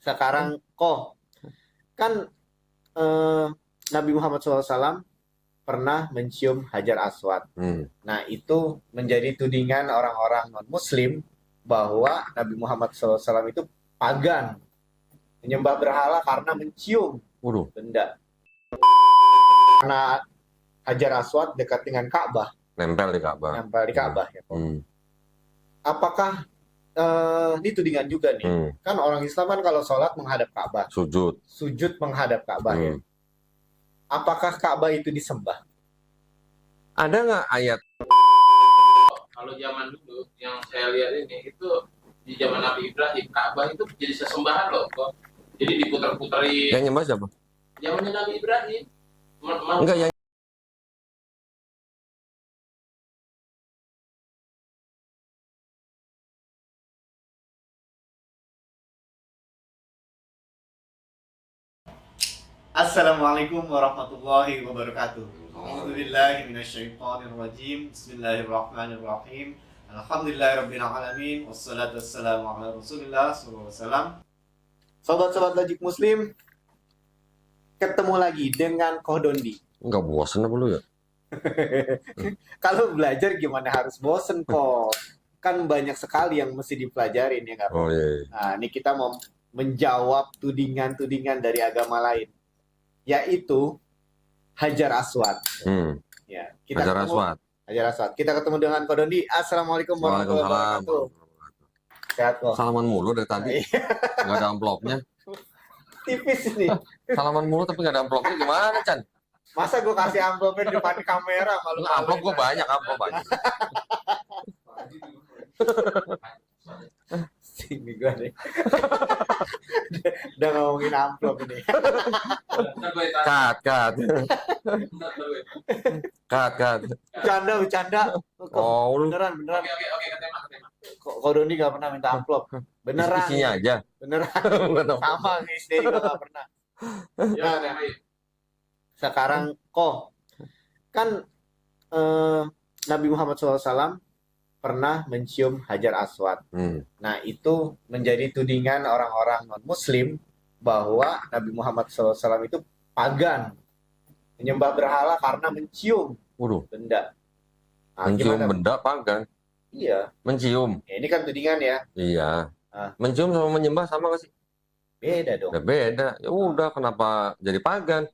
Sekarang kok kan eh, Nabi Muhammad SAW pernah mencium Hajar Aswad. Nah, itu menjadi tudingan orang-orang non-Muslim bahwa Nabi Muhammad SAW itu pagan, menyembah berhala karena mencium Waduh, benda. Karena Hajar Aswad dekat dengan Ka'bah, nempel di Ka'bah. nempel di Ka'bah ya. Apakah ini tudingan juga nih? Kan orang Islam kan kalau sholat menghadap Ka'bah, Sujud. sujud menghadap Ka'bah ya. Apakah Ka'bah itu disembah? Ada nggak ayat? Kalau zaman dulu yang saya lihat ini itu di zaman Nabi Ibrahim, Ka'bah itu jadi sesembahan loh kok. Jadi diputar-putarin. Yang nyembah siapa? Zamannya Nabi Ibrahim. Enggak, yang Assalamualaikum warahmatullahi wabarakatuh. A'udzubillahi minasyaitonirrajim. Bismillahirrahmanirrahim. Alhamdulillahirabbil alamin wassalatu wassalamu ala Rasulillah sallallahu alaihi wasallam. Sobat-sobat Logik Muslim, ketemu lagi dengan Kohdondi. nggak bosan apa lu ya? Kalau belajar gimana harus bosen kok. Kan banyak sekali yang mesti dipelajarin ya kan. Oh iya. Nah, ini kita mau menjawab tudingan-tudingan dari agama lain, yaitu Hajar Aswad. Ya, kita Hajar ketemu Aswad. Hajar Aswad. Kita ketemu dengan Kodondi. Assalamualaikum warahmatullahi Waalaikumsalam. wabarakatuh. Sehat kok. Salaman mulu dari tadi. Nggak ada amplopnya. Tipis nih. Salaman mulu tapi nggak ada amplopnya gimana, Chan? Masa gue kasih amplopnya di depan kamera malu Amplop gue banyak, amplop banyak. Sini gue nih. Udah ngomongin amplop ini. Cut. Bercanda. Oh, lu Beneran. Oke, ke tema. Kodondi gak pernah minta amplop. Beneran. isinya aja. Beneran. Nggak tahu. Sama nih, istri juga gak pernah. Ya, tema. Sekarang kok kan Nabi Muhammad SAW pernah mencium Hajar Aswad. Nah, itu menjadi tudingan orang-orang non-Muslim bahwa Nabi Muhammad SAW itu pagan, menyembah berhala karena mencium Waduh, benda. Nah, mencium gimana? benda pagan. Iya, Mencium. ya, ini kan tudingan ya. Iya. Ah. Mencium sama menyembah sama gak sih? Beda dong. Udah beda. Ya udah, kenapa jadi pagan?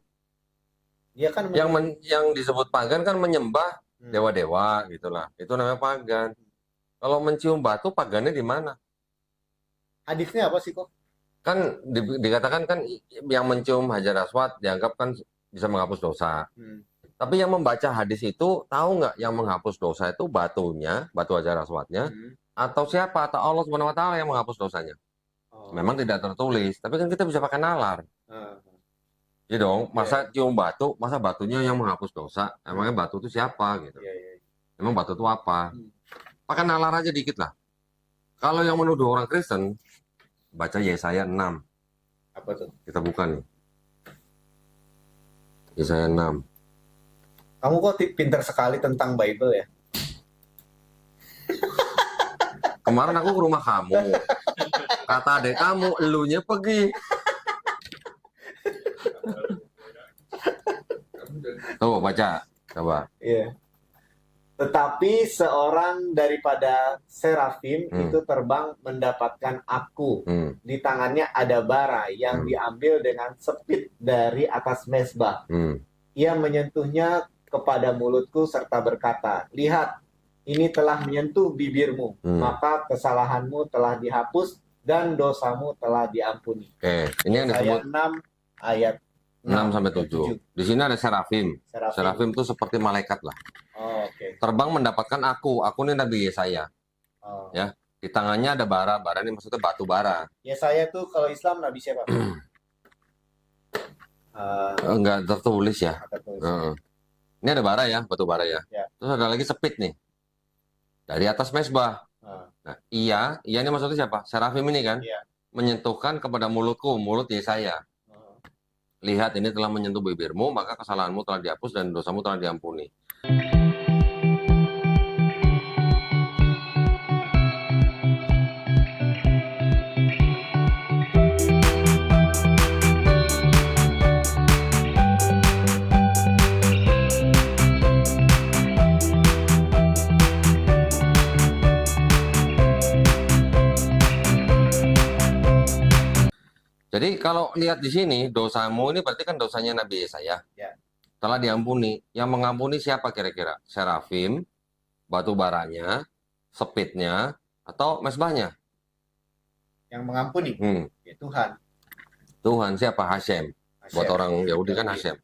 Dia kan Yang disebut pagan kan menyembah Hmm. dewa-dewa gitulah. Itu namanya pagan. Kalau mencium batu pagannya di mana? hadisnya apa sih kok? Kan dikatakan kan yang mencium Hajar Aswad dianggap kan bisa menghapus dosa. Tapi yang membaca hadis itu tahu nggak yang menghapus dosa itu batunya, batu Hajar Aswadnya, atau siapa? Atau Allah Subhanahu Wa Taala yang menghapus dosanya? Oh. Memang tidak tertulis, tapi kan kita bisa pakai nalar. Iya dong, masa cium batu, masa batunya yang menghapus dosa? Emangnya batu itu siapa gitu? Iya. Emang batu itu apa? Pakai nalar aja dikit lah. Kalau yang menuduh orang Kristen, baca Yesaya 6. Apa tuh? Kita buka nih. Yesaya 6. Kamu kok pinter sekali tentang Bible ya? Kemarin aku ke rumah kamu. Kata adek kamu, elunya pergi. Tuh, baca. Coba. Iya. Tetapi seorang daripada serafim itu terbang mendapatkan aku. Di tangannya ada bara yang diambil dengan sepit dari atas mezbah. Ia menyentuhnya kepada mulutku serta berkata, lihat, ini telah menyentuh bibirmu, maka kesalahanmu telah dihapus dan dosamu telah diampuni. Oke, ini yang disebut Ayat 6 ayat 6 sampai 7. Di sini ada serafim. Serafim itu seperti malaikat lah. Oh, oke. Terbang mendapatkan aku. Aku ini Nabi Yesaya. Oh. Ya, di tangannya ada bara. Bara ini maksudnya batu bara. Yesaya tuh kalau Islam Nabi siapa? Enggak tertulis ya. Tertulis. Ini ada bara ya, batu bara ya. Ya. Terus ada lagi sepit nih. Dari atas mezbah. Nah, iya ini maksudnya siapa? Serafim ini kan? Iya. Menyentuhkan kepada mulutku, mulut Yesaya. Lihat, ini telah menyentuh bibirmu, maka kesalahanmu telah dihapus dan dosamu telah diampuni. Jadi kalau lihat di sini, dosamu ini berarti kan dosanya Nabi Yesaya. Ya. Telah diampuni. Yang mengampuni siapa kira-kira? Serafim, batu baranya, sepitnya, atau mesbahnya? Yang mengampuni ya Tuhan. Tuhan siapa? Hashem. Buat orang Yahudi kan Hashem.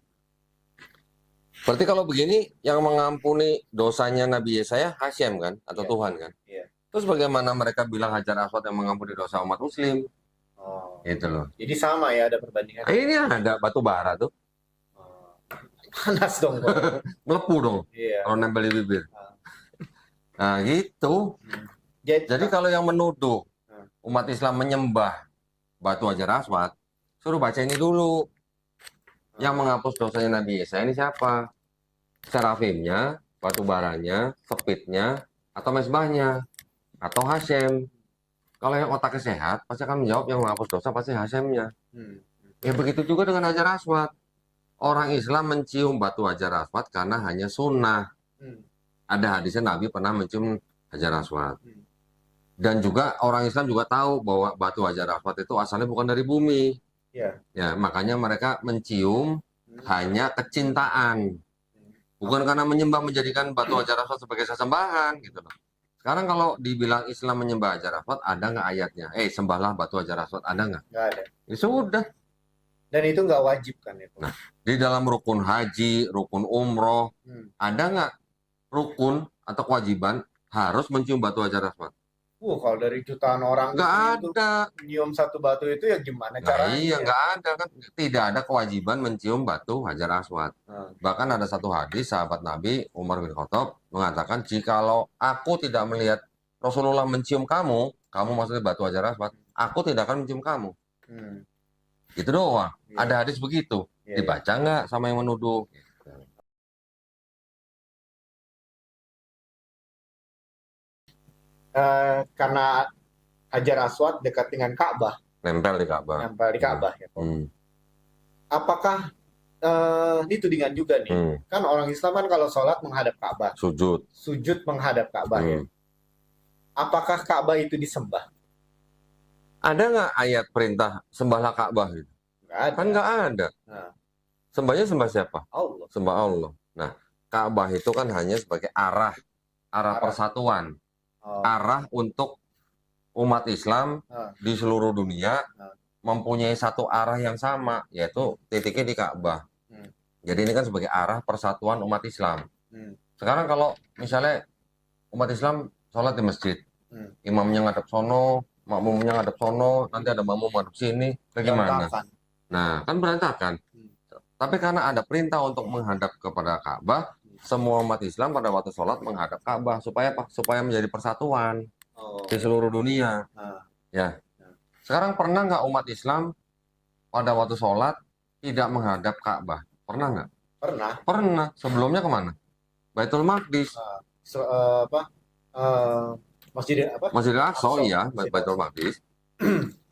Berarti kalau begini, yang mengampuni dosanya Nabi Yesaya Hashem kan? Atau Ya. Tuhan kan? Ya. Terus bagaimana mereka bilang Hajar Aswad yang mengampuni dosa umat muslim? Oh. Gitu loh. Jadi sama ya, ada perbandingan. Ini ada batu bara tuh. Panas dong. Melepuh dong. Iya. Kalau nempel di bibir. Nah gitu. Jadi kalau yang menuduh umat Islam menyembah batu Hajar Aswad, suruh baca ini dulu. Yang menghapus dosanya Nabi Yesaya ini siapa? Serafimnya, batu baranya, sepitnya, atau mesbahnya, atau Hashem. Kalau yang otaknya sehat, pasti akan menjawab yang menghapus dosa pasti Hashemnya. Ya begitu juga dengan Hajar Aswad. Orang Islam mencium batu Hajar Aswad karena hanya sunnah. Ada hadisnya Nabi pernah mencium Hajar Aswad. Dan juga orang Islam juga tahu bahwa batu Hajar Aswad itu asalnya bukan dari bumi. Ya, makanya mereka mencium hanya kecintaan. Bukan karena menyembah menjadikan batu Hajar Aswad sebagai sesembahan gitu loh. Sekarang kalau dibilang Islam menyembah Hajar Aswad, ada nggak ayatnya? Sembahlah batu Hajar Aswad, ada nggak? Nggak ada. Ya sudah. Dan itu nggak wajib kan itu. Nah, di dalam rukun haji, rukun umroh, ada nggak rukun atau kewajiban harus mencium batu Hajar Aswad? Kalau dari jutaan orang nggak ada. Nyium satu batu itu ya gimana caranya? Iya, nggak ada kan. Tidak ada kewajiban mencium batu Hajar Aswad. Bahkan ada satu hadis sahabat Nabi Umar bin Khattab mengatakan, jikalau aku tidak melihat Rasulullah mencium kamu maksudnya batu Hajar Aswad, aku tidak akan mencium kamu. Gitu doang. Ada hadis begitu. Dibaca nggak sama yang menuduh? Karena Hajar Aswad dekat dengan Ka'bah. Nempel di Ka'bah. Nempel di Ka'bah ya. Apakah ini tudingan juga nih? Kan orang Islam kan kalau sholat menghadap Ka'bah. Sujud menghadap Ka'bah ya. Apakah Ka'bah itu disembah? Ada nggak ayat perintah sembahlah Ka'bah gitu? Nggak ada. Kan nggak ada. Sembahnya sembah siapa? Allah. Sembah Allah. Nah, Ka'bah itu kan hanya sebagai arah persatuan. Arah untuk umat Islam di seluruh dunia mempunyai satu arah yang sama, yaitu titiknya di Ka'bah. Jadi ini kan sebagai arah persatuan umat Islam. Sekarang kalau misalnya umat Islam sholat di masjid, imamnya ngadep sono, makmumnya ngadep sono, nanti ada makmum ngadep sini, bagaimana? Nah, kan berantakan. Tapi karena ada perintah untuk menghadap kepada Ka'bah, semua umat Islam pada waktu sholat menghadap Ka'bah supaya apa? Supaya menjadi persatuan di seluruh dunia. Ya. Sekarang pernah nggak umat Islam pada waktu sholat tidak menghadap Ka'bah? Pernah nggak? Pernah. Sebelumnya kemana? Baitul Maqdis. Masjidil Aqsa, iya, Baitul Maqdis.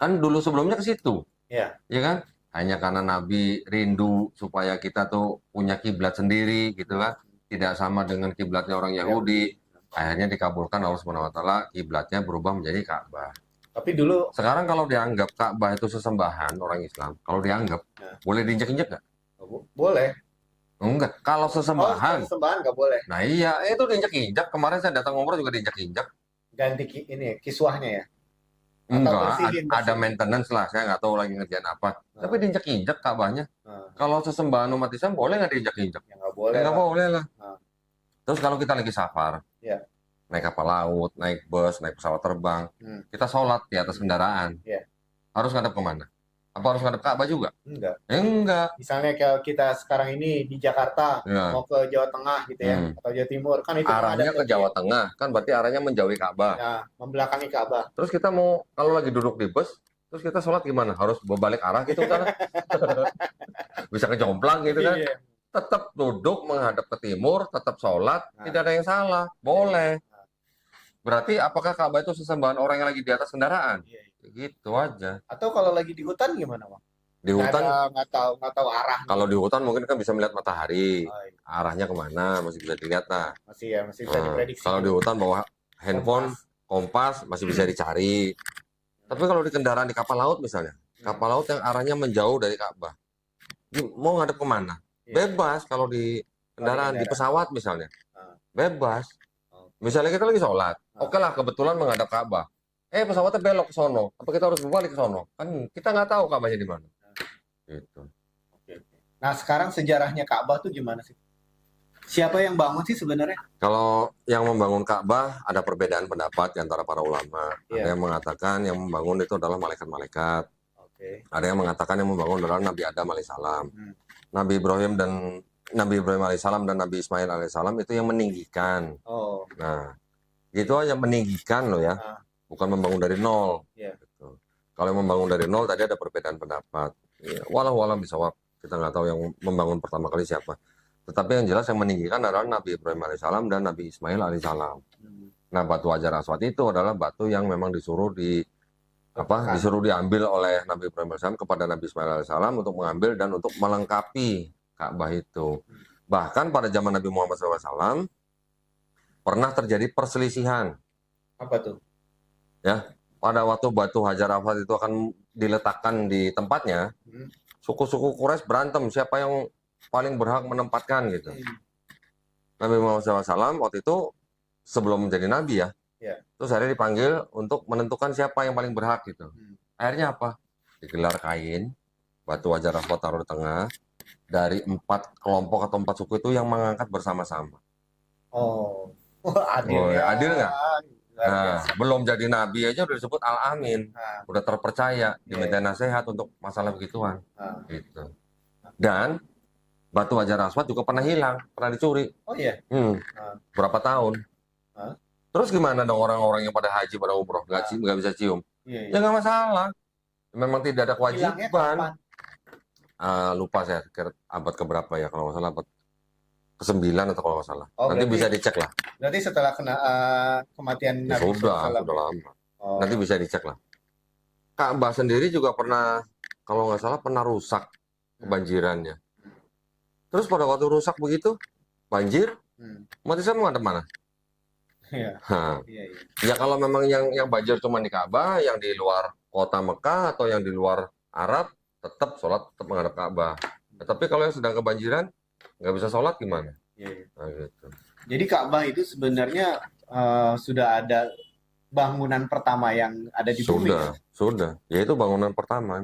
Kan dulu sebelumnya ke situ. Iya. Ya kan? Hanya karena Nabi rindu supaya kita tuh punya kiblat sendiri gitu kan. Tidak sama dengan kiblatnya orang Yahudi. Akhirnya dikabulkan Allah Subhanahu wa taala, kiblatnya berubah menjadi Ka'bah. Tapi dulu sekarang kalau dianggap Ka'bah itu sesembahan orang Islam, kalau dianggap boleh diinjek-injek nggak? Boleh. Enggak. Kalau sesembahan nggak boleh. Nah iya, itu diinjek-injek. Kemarin saya datang umroh juga diinjek-injek. Ganti ini kiswahnya ya? Enggak, ada maintenance lah. Saya nggak tahu lagi ngerjain apa. Tapi diinjek-injek Ka'bahnya. Kalau sesembahan umat Islam boleh nggak diinjek-injek? Ya nggak boleh. Nggak boleh lah. Terus kalau kita lagi safar, naik kapal laut, naik bus, naik pesawat terbang, kita sholat di atas kendaraan, harus ngadep kemana? Apa harus ngadep Ka'bah juga? Enggak. Enggak. Misalnya kalau kita sekarang ini di Jakarta, mau ke Jawa Tengah gitu ya, atau Jawa Timur, kan itu arahnya ke Jawa Tengah, kan berarti arahnya menjauhi Ka'bah. Ya, membelakangi Ka'bah. Terus kita mau, kalau lagi duduk di bus, terus kita sholat gimana? Harus berbalik arah gitu kan? Bisa kejomplang gitu kan? Tetap duduk menghadap ke timur, tetap sholat, tidak ada yang salah, boleh. Berarti apakah Ka'bah itu sesembahan orang yang lagi di atas kendaraan? Gitu aja. Atau kalau lagi di hutan gimana, Bang? Di hutan nggak tahu arah. Kalau di hutan mungkin kan bisa melihat matahari, arahnya kemana masih bisa dilihat lah. Masih bisa diprediksi. Kalau di hutan bawa handphone, kompas masih bisa dicari. Tapi kalau di kendaraan di kapal laut misalnya, kapal laut yang arahnya menjauh dari Ka'bah. Mau ngadep kemana? Bebas kalau di kendaraan, di pesawat misalnya. Bebas. Misalnya kita lagi sholat, oke lah kebetulan menghadap Ka'bah. Pesawatnya belok ke sono. Apa kita harus berbalik ke sono? Kan kita nggak tahu Ka'bahnya di mana. Gitu. Nah, sekarang sejarahnya Ka'bah tuh gimana sih? Siapa yang bangun sih sebenarnya? Kalau yang membangun Ka'bah ada perbedaan pendapat di antara para ulama. Ada yang mengatakan yang membangun itu adalah malaikat-malaikat. Ada yang mengatakan yang membangun adalah Nabi Adam alaihissalam. Nabi Ibrahim alaihissalam dan Nabi Ismail alaihissalam itu yang meninggikan. Nah, itu aja meninggikan loh ya. Bukan membangun dari nol. Gitu. Kalau yang membangun dari nol tadi ada perbedaan pendapat. Walau bisawab. Kita nggak tahu yang membangun pertama kali siapa. Tetapi yang jelas yang meninggikan adalah Nabi Ibrahim alaihissalam dan Nabi Ismail alaihissalam. Nah, batu Hajar Aswad itu adalah batu yang memang disuruh diambil oleh Nabi Ibrahim alaihissalam kepada Nabi Ismail alaihissalam untuk mengambil dan untuk melengkapi Ka'bah itu. Bahkan pada zaman Nabi Muhammad SAW pernah terjadi perselisihan. Apa tuh? Ya, pada waktu batu Hajar Aswad itu akan diletakkan di tempatnya, suku-suku Quraisy berantem siapa yang paling berhak menempatkan gitu. Nabi Muhammad SAW waktu itu sebelum menjadi nabi ya, terus akhirnya dipanggil untuk menentukan siapa yang paling berhak gitu. Akhirnya apa? Digelar kain, batu Hajar Aswad taruh di tengah, dari 4 kelompok atau 4 suku itu yang mengangkat bersama-sama. Adil ya. Adil nggak? Nah, belum jadi nabi aja udah disebut Al-Amin, udah terpercaya, diminta nasihat untuk masalah begituan. Gitu. Dan batu Hajar Aswad juga pernah hilang, pernah dicuri. Oh iya. Berapa tahun? Terus gimana dong orang-orang yang pada haji, pada umroh, nggak bisa cium? Ya nggak masalah. Memang tidak ada kewajiban. Lupa saya, abad keberapa ya kalau nggak salah, abad ke-9 atau kalau nggak salah. Nanti bisa dicek lah. Berarti setelah kematian Nabi sudah lama. Nanti bisa dicek lah. Ka'bah sendiri juga pernah, kalau nggak salah, pernah rusak kebanjirannya. Terus pada waktu rusak begitu, banjir, umat Islam mau mana? Ya kalau memang yang banjir cuma di Ka'bah, yang di luar kota Mekah atau yang di luar Arab, tetap sholat tetap menghadap Ka'bah. Tapi kalau yang sedang kebanjiran, nggak bisa sholat gimana? Nah, gitu. Jadi Ka'bah itu sebenarnya sudah ada bangunan pertama yang ada di bumi. Sudah. Yaitu bangunan pertama.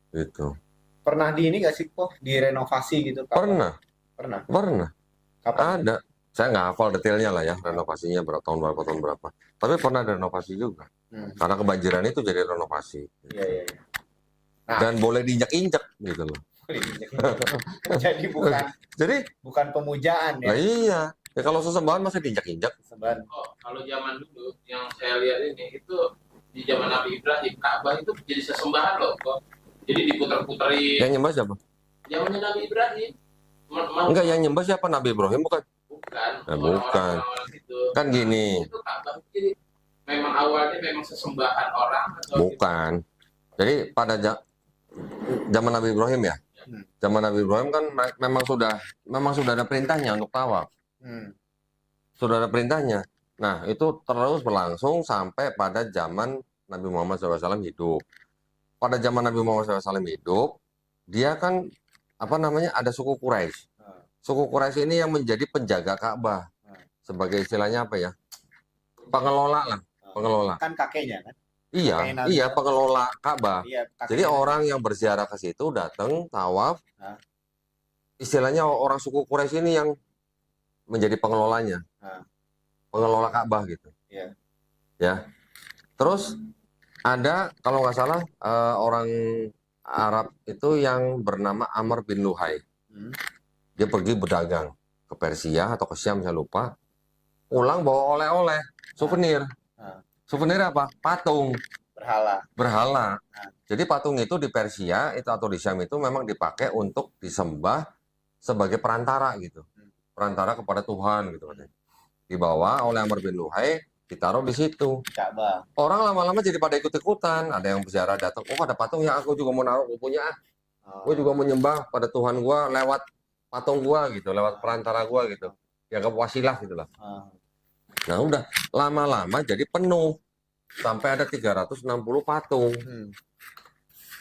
Gitu. Pernah di ini nggak sih kok direnovasi gitu? Pernah. Kapan? Ada. Saya nggak hafal detailnya lah ya, renovasinya tahun berapa. Tapi pernah ada renovasi juga. Karena kebanjiran itu jadi renovasi. Iya. Nah, dan boleh diinjak-injak gitu loh. Jadi bukan pemujaan ya. Nah, iya. Ya kalau sesembahan masa diinjak-injak? Kalau zaman dulu yang saya lihat ini itu di zaman Nabi Ibrahim, Ka'bah itu jadi sesembahan loh kok. Jadi diputar-puterin. Yang nyembah siapa? Zamannya Nabi Ibrahim. Enggak, yang nyembah siapa? Nabi Ibrahim bukan? Bukan. Bukan. Kan gini. Itu Ka'bah jadi memang awalnya memang sesembahan orang atau bukan. Jadi pada zaman Nabi Ibrahim ya. Zaman Nabi Ibrahim kan memang sudah ada perintahnya untuk tawaf. Sudah ada perintahnya. Nah, itu terus berlangsung sampai pada zaman Nabi Muhammad SAW hidup. Pada zaman Nabi Muhammad SAW hidup, dia kan ada suku Quraisy. Suku Quraisy ini yang menjadi penjaga Ka'bah. Sebagai istilahnya apa ya? Pengelola lah, pengelola. Kan kakeknya kan? Iya, pengelola Ka'bah. Jadi orang yang berziarah ke situ datang tawaf. Istilahnya orang suku Quraisy ini yang menjadi pengelolanya. Pengelola Ka'bah gitu. Ya. Terus ada kalau nggak salah orang Arab itu yang bernama Amr bin Luhai. Dia pergi berdagang ke Persia atau ke Syam, saya lupa. Pulang bawa oleh-oleh, souvenir. Souvenir apa? Patung. Berhala. Jadi patung itu di Persia itu atau di Syam itu memang dipakai untuk disembah sebagai perantara gitu. Perantara kepada Tuhan gitu katanya. Dibawa oleh Amr bin Luhai, ditaruh di situ. Orang lama-lama jadi pada ikut-ikutan. Ada yang berziarah datang, ada patung ya, aku juga mau naruh, aku punya. Gue juga menyembah pada Tuhan gue lewat patung gue gitu, lewat perantara gue gitu. Dianggap wasilah gitu lah. Nah udah lama-lama jadi penuh. Sampai ada 360 patung.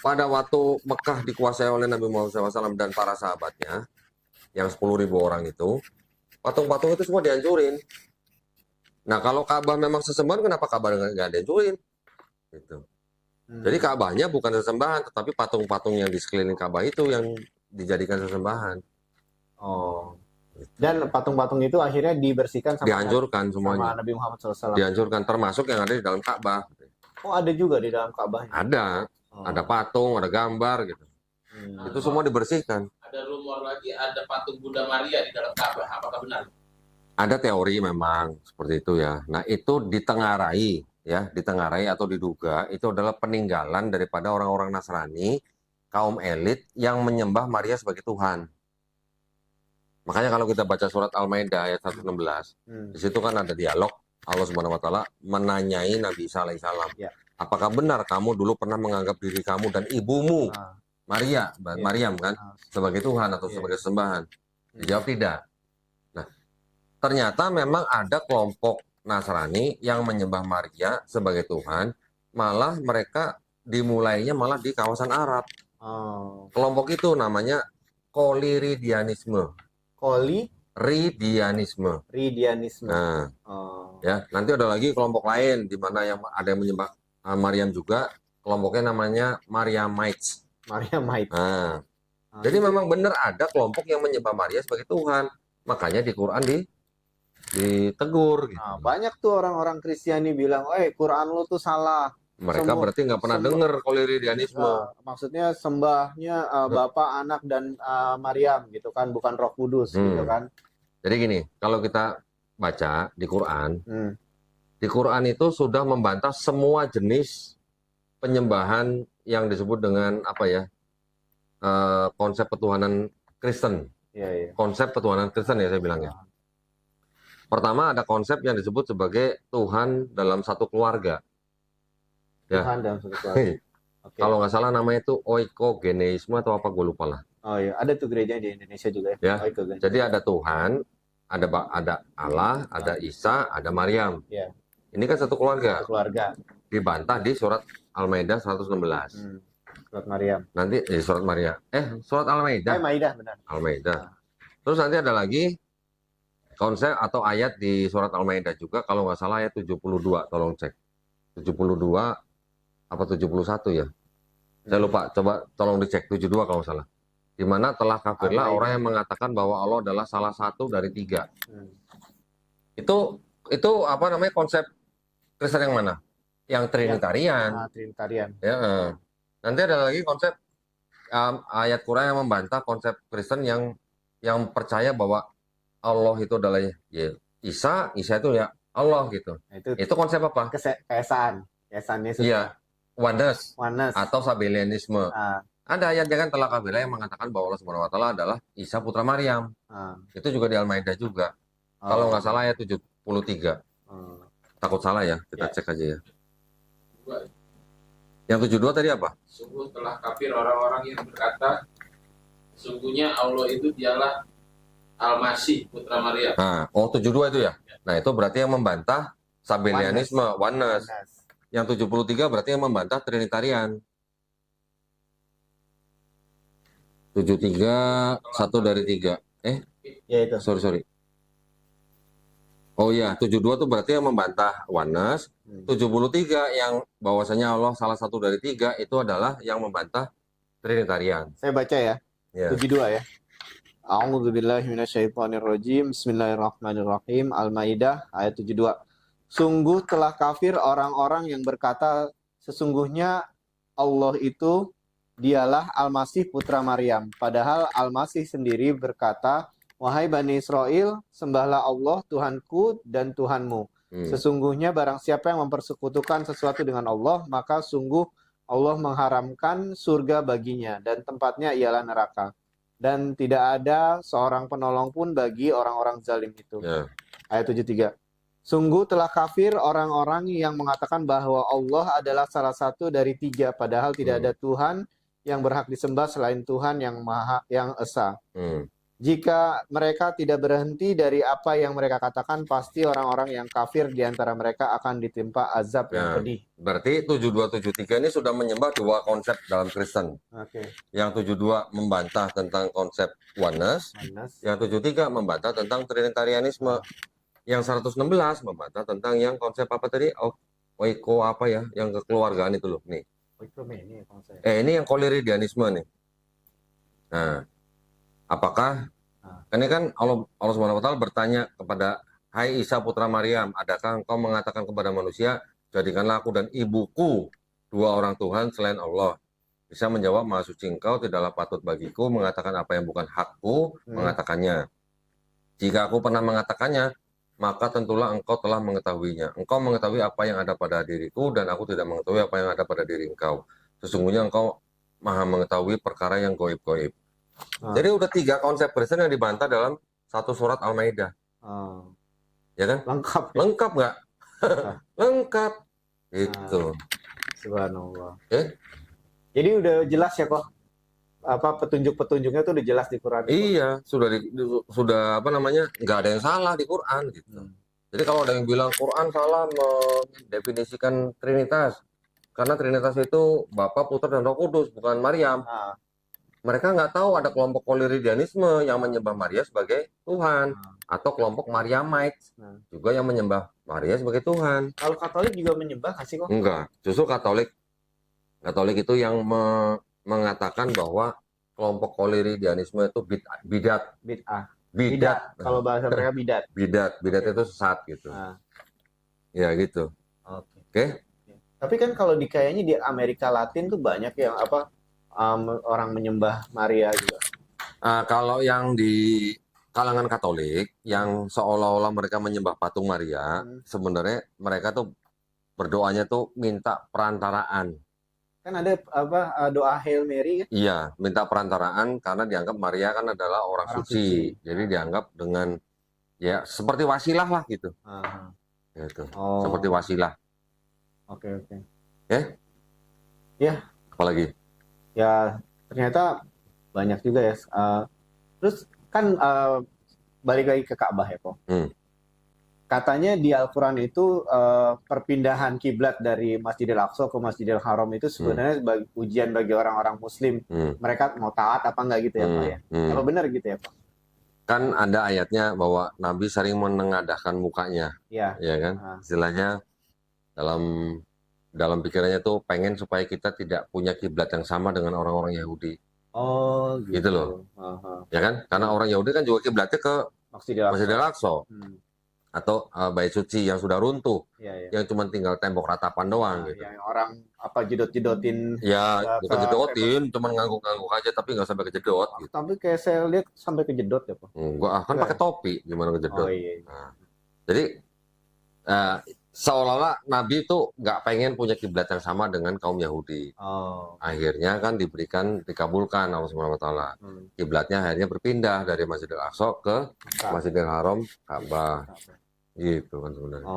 pada waktu Mekah dikuasai oleh Nabi Muhammad SAW dan para sahabatnya, yang 10.000 orang itu, patung-patung itu semua dihancurin. Nah, kalau Ka'bah memang sesembahan, kenapa Ka'bah nggak dihancurin? Gitu. Jadi Ka'bahnya bukan sesembahan, tetapi patung-patung yang di sekeliling Ka'bah itu yang dijadikan sesembahan. Oh. Dan patung-patung itu akhirnya dibersihkan Dihancurkan semuanya. sama Nabi Muhammad SAW. Dihancurkan, termasuk yang ada di dalam Ka'bah. Oh, ada juga di dalam Ka'bah. Ada patung, ada gambar gitu. Itu semua dibersihkan. Ada rumor lagi ada patung Bunda Maria di dalam Ka'bah. Apakah benar? Ada teori memang seperti itu ya. Nah, itu ditengarai ya, ditengarai atau diduga itu adalah peninggalan daripada orang-orang Nasrani, kaum elit yang menyembah Maria sebagai Tuhan. Makanya kalau kita baca surat Al-Maidah ayat 116, di situ kan ada dialog Allah Subhanahu wa taala menanyai Nabi Isa alaihissalam. Ya. Apakah benar kamu dulu pernah menganggap diri kamu dan ibumu Maryam kan sebagai Tuhan atau sebagai sembahan? Dijawab tidak. Nah, ternyata memang ada kelompok Nasrani yang menyembah Maria sebagai Tuhan, malah mereka dimulainya malah di kawasan Arab. Kelompok itu namanya Koliridianisme. Ridianisme. Nah, ya nanti ada lagi kelompok lain di mana yang ada yang menyembah Maryam juga, kelompoknya namanya Mariamites. Nah, jadi memang benar ada kelompok yang menyembah Maria sebagai Tuhan, makanya di Quran ditegur. Gitu. Nah, banyak tuh orang-orang Kristiani bilang, Quran lu tuh salah. Mereka berarti nggak pernah dengar Koliridianisme. Maksudnya sembahnya Bapa, Anak, dan Maryam gitu kan, bukan Roh Kudus gitu kan. Jadi gini, kalau kita baca di Quran itu sudah membantah semua jenis penyembahan yang disebut dengan konsep ketuhanan Kristen. Konsep ketuhanan Kristen ya saya bilangnya. Pertama ada konsep yang disebut sebagai Tuhan dalam satu keluarga. Tuhan dalam satu keluarga. Kalau nggak salah namanya itu oikogeneisme atau apa, gue lupa lah. Oh iya, ada tuh gereja di Indonesia juga ya. Jadi ada Tuhan, ada Allah, ada Isa, ada Maryam. Ini kan satu keluarga. Dibantah di surat Al-Maidah 116. Surat Maryam. Nanti surat Maryam. Surat Al-Maidah. Maidah benar. Al-Maidah. Terus nanti ada lagi konsep atau ayat di surat Al-Maidah juga, kalau nggak salah ayat 72, tolong cek. 72 apa 71 ya? Saya lupa, coba tolong dicek 72 kalau nggak salah. Di mana telah kafirlah orang yang mengatakan bahwa Allah adalah salah satu dari 3. Itu konsep Kristen yang mana? Yang Trinitarian. Trinitarian. Ya, nanti ada lagi konsep ayat Quran yang membantah konsep Kristen yang percaya bahwa Allah itu adalah Isa itu ya Allah gitu. Itu konsep apa? Keesaannya iya, oneness atau sabellianisme. Ada ayat kan telah kafirlah yang mengatakan bahwa Allah Subhanahu wa taala adalah Isa putra Maryam. Itu juga di Al-Maidah juga. Kalau nggak salah ayat 73. Takut salah ya, kita cek aja ya. Yang 72 tadi apa? Sungguh telah kafir orang-orang yang berkata, sungguhnya Allah itu dialah Al-Masih putra Maryam. 72 itu ya. Nah, itu berarti yang membantah sabellianisme, oneness. Yang 73 berarti yang membantah Trinitarian. 73 1 dari 3. Ya itu. Sorry. Oh iya, 72 itu berarti yang membantah oneness. 73 yang bahwasanya Allah salah satu dari 3 itu adalah yang membantah Trinitarian. Saya baca ya. 72 ya. A'udzubillahi minasyaitonirrajim. Bismillahirrahmanirrahim. Al-Maidah ayat 72. Sungguh telah kafir orang-orang yang berkata sesungguhnya Allah itu dialah Al-Masih putra Maryam. Padahal Al-Masih sendiri berkata, wahai Bani Israel, sembahlah Allah Tuhanku dan Tuhanmu. Sesungguhnya barang siapa yang mempersekutukan sesuatu dengan Allah, maka sungguh Allah mengharamkan surga baginya dan tempatnya ialah neraka. Dan tidak ada seorang penolong pun bagi orang-orang zalim itu. Ayat 73. Sungguh telah kafir orang-orang yang mengatakan bahwa Allah adalah salah satu dari 3, padahal tidak ada Tuhan yang berhak disembah selain Tuhan yang Esa. Jika mereka tidak berhenti dari apa yang mereka katakan, pasti orang-orang yang kafir di antara mereka akan ditimpa azab yang Ya, pedih. berarti 7273 ini sudah menyembah dua konsep dalam Kristen. Oke. Yang 72 membantah tentang konsep oneness, Manas. yang 73 membantah tentang trinitarianisme, yang 116 membantah tentang yang konsep apa tadi? Oiko apa ya? Yang kekeluargaan itu loh. Nih. Ini ya, kalau saya. Ini yang koliridianisme nih. Nah, apakah ini kan Allah Subhanahu wa taala bertanya kepada Hai Isa putra Maryam, adakah engkau mengatakan kepada manusia, jadikanlah aku dan ibuku dua orang Tuhan selain Allah? Isa menjawab, Maha suci engkau, tidaklah patut bagiku mengatakan apa yang bukan hakku mengatakannya. Jika aku pernah mengatakannya, maka tentulah engkau telah mengetahuinya. Engkau mengetahui apa yang ada pada diriku, dan aku tidak mengetahui apa yang ada pada diri engkau. Sesungguhnya engkau maha mengetahui perkara yang goib-goib. Jadi udah 3 konsep Kristen yang dibantah dalam satu surat Al-Maidah. Ya kan? Lengkap ya? Lengkap nggak? Lengkap. Itu. Subhanallah. Eh? Jadi udah jelas ya kok. Apa petunjuk-petunjuknya tuh udah jelas di Quran. Iya, sudah apa namanya? Nggak ada yang salah di Quran gitu. Jadi kalau ada yang bilang Quran salah mendefinisikan Trinitas, karena Trinitas itu Bapa, Putra, dan Roh Kudus, bukan Maryam. Mereka nggak tahu ada kelompok koliridianisme yang menyembah Maria sebagai Tuhan, atau kelompok Mariamites juga yang menyembah Maria sebagai Tuhan. Kalau Katolik juga menyembah nggak sih kok? Enggak, justru Katolik itu yang mengatakan bahwa kelompok koliridianisme itu bidat. Kalau bahasa mereka bidat. Bidat itu sesat gitu. Ya gitu. Oke. Tapi kan kalau kayaknya di Amerika Latin tuh banyak yang orang menyembah Maria juga. Kalau yang di kalangan Katolik yang seolah-olah mereka menyembah patung Maria, sebenarnya mereka tuh berdoanya tuh minta perantaraan. Kan ada doa Hail Mary kan? Iya, minta perantaraan karena dianggap Maria kan adalah orang suci. Jadi dianggap dengan ya seperti wasilah lah gitu. Gitu. Seperti wasilah. Oke. Ya. Apalagi? Ya ternyata banyak juga ya. Terus kan balik lagi ke Ka'bah ya kok. Katanya di Al-Quran itu perpindahan kiblat dari Masjidil Aqsa ke Masjidil Haram itu sebenarnya sebagai ujian bagi orang-orang Muslim. Mereka mau taat apa enggak gitu ya Pak ya? Apa benar gitu ya Pak? Kan ada ayatnya bahwa Nabi sering menengadahkan mukanya. Iya kan? Istilahnya dalam pikirannya tuh pengen supaya kita tidak punya kiblat yang sama dengan orang-orang Yahudi. Oh, gitu loh. Ya kan? Karena orang Yahudi kan juga kiblatnya ke Masjidil Aqsa. Atau Bait Suci yang sudah runtuh. Yang cuma tinggal tembok ratapan doang gitu. Yang orang jedot-jedotin. Ya, bukan jedotin, cuma ngangguk-ngangguk aja tapi nggak sampai kejedot gitu. Tapi kayak saya lihat sampai kejedot ya, Pak. Enggak, kan pakai topi, gimana kejedot. Iya. Nah, jadi seolah-olah Nabi itu nggak pengen punya kiblat yang sama dengan kaum Yahudi. Akhirnya kan dikabulkan Allah Subhanahu wa taala. Kiblatnya akhirnya berpindah dari Masjidil Aqsa ke Masjidil Haram, Ka'bah. Gitu kan sebenarnya.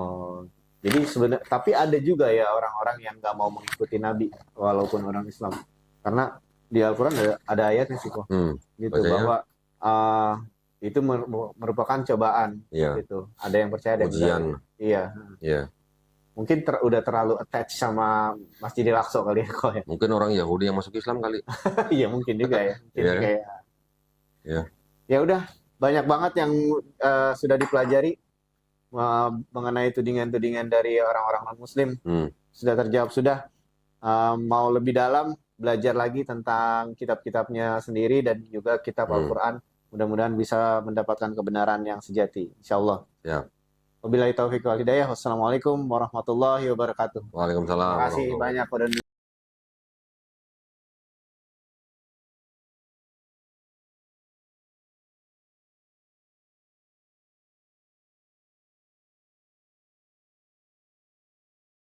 Jadi sebenarnya tapi ada juga ya orang-orang yang nggak mau mengikuti Nabi walaupun orang Islam. Karena di Al-Qur'an ada ayatnya sih kok. Gitu bahwa itu merupakan cobaan gitu. Ada yang percaya, ada yang ujian. Iya. Mungkin udah terlalu attach sama Masjidil Aqsa kali ya kok ya. Mungkin orang Yahudi yang masuk Islam kali. Iya, mungkin juga ya. Ya udah, banyak banget yang sudah dipelajari mengenai tudingan-tudingan dari orang-orang non-Muslim. Sudah terjawab sudah. Mau lebih dalam belajar lagi tentang kitab-kitabnya sendiri dan juga kitab Al-Qur'an. Mudah-mudahan bisa mendapatkan kebenaran yang sejati, insyaallah. Ya. Wabillahi taufiq wal hidayah. Wassalamualaikum warahmatullahi wabarakatuh. Waalaikumsalam. Terima kasih banyak.